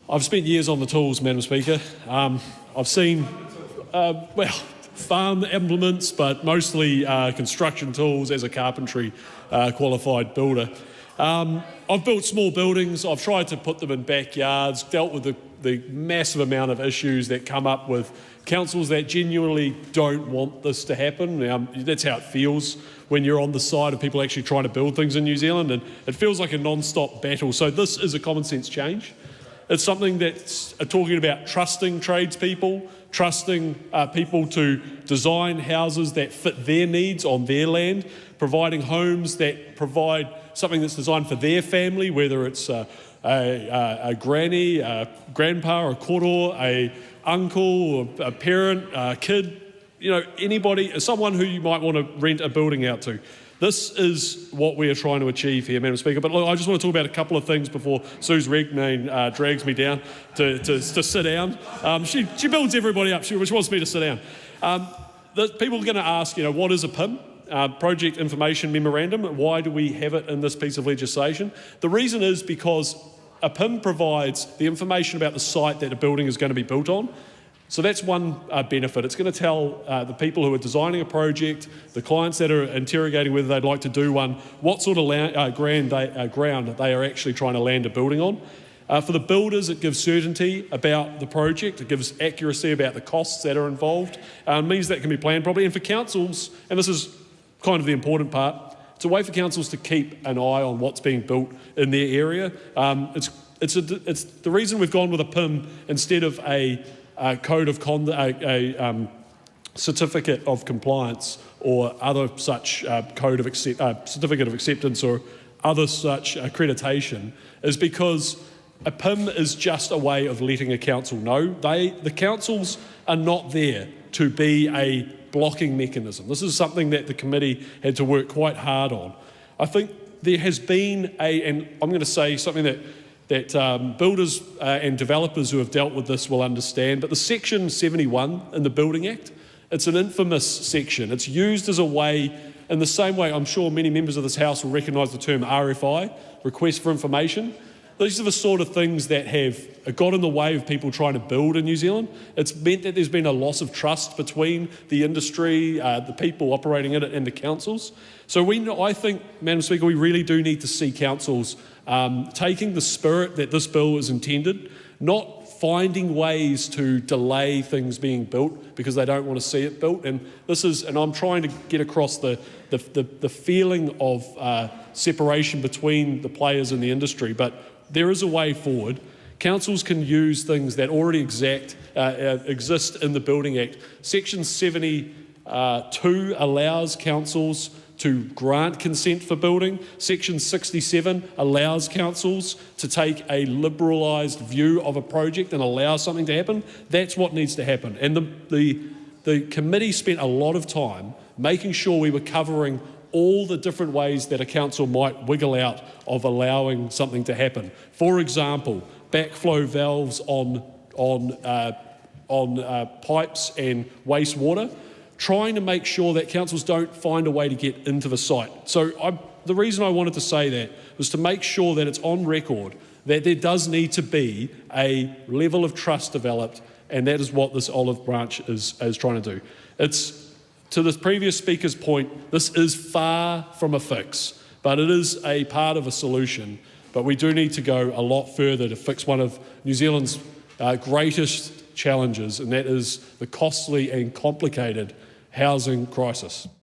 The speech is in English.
I've spent years on the tools, Madam Speaker. I've seen, farm implements, but mostly construction tools as a carpentry qualified builder. I've built small buildings. I've tried to put them in backyards, dealt with the massive amount of issues that come up with councils that genuinely don't want this to happen. That's how it feels when you're on the side of people actually trying to build things in New Zealand, and it feels like a non-stop battle. So this is a common sense change. It's something that's talking about trusting tradespeople, trusting people to design houses that fit their needs on their land, providing homes that provide something that's designed for their family, whether it's a granny, a grandpa, a koro, a uncle, a parent, a kid, anybody, someone who you might want to rent a building out to. This is what we are trying to achieve here, Madam Speaker. But look, I just want to talk about a couple of things before Sue's Regnane drags me down to sit down. She builds everybody up. She wants me to sit down. People are going to ask, what is a PIM? Project Information Memorandum. Why do we have it in this piece of legislation? The reason is because a PIM provides the information about the site that a building is going to be built on. So that's one benefit. It's going to tell the people who are designing a project, the clients that are interrogating whether they'd like to do one, what sort of ground they are actually trying to land a building on. For the builders, it gives certainty about the project. It gives accuracy about the costs that are involved. It means that can be planned properly. And for councils, and this is kind of the important part, it's a way for councils to keep an eye on what's being built in their area. It's the reason we've gone with a PIM instead of a code of conduct, a certificate of compliance or other such certificate of acceptance or other such accreditation, is because a PIM is just a way of letting a council know. The councils are not there to be a blocking mechanism. This is something that the committee had to work quite hard on. I think there has been and I'm going to say something that builders and developers who have dealt with this will understand, but the Section 71 in the Building Act, it's an infamous section. It's used as a way, in the same way I'm sure many members of this House will recognise the term RFI, request for information. These are the sort of things that have got in the way of people trying to build in New Zealand. It's meant that there's been a loss of trust between the industry, the people operating in it, and the councils. So I think, Madam Speaker, we really do need to see councils taking the spirit that this bill is intended, not finding ways to delay things being built because they don't want to see it built. And I'm trying to get across the feeling of separation between the players in the industry, but there is a way forward. Councils can use things that already exist in the Building Act. Section 72 allows councils to grant consent for building. Section 67 allows councils to take a liberalised view of a project and allow something to happen. That's what needs to happen. And the committee spent a lot of time making sure we were covering all the different ways that a council might wiggle out of allowing something to happen. For example, backflow valves on pipes and wastewater, trying to make sure that councils don't find a way to get into the site. So the reason I wanted to say that was to make sure that it's on record that there does need to be a level of trust developed, and that is what this olive branch is trying to do. It's, to the previous speaker's point, this is far from a fix, but it is a part of a solution. But we do need to go a lot further to fix one of New Zealand's greatest challenges, and that is the costly and complicated housing crisis.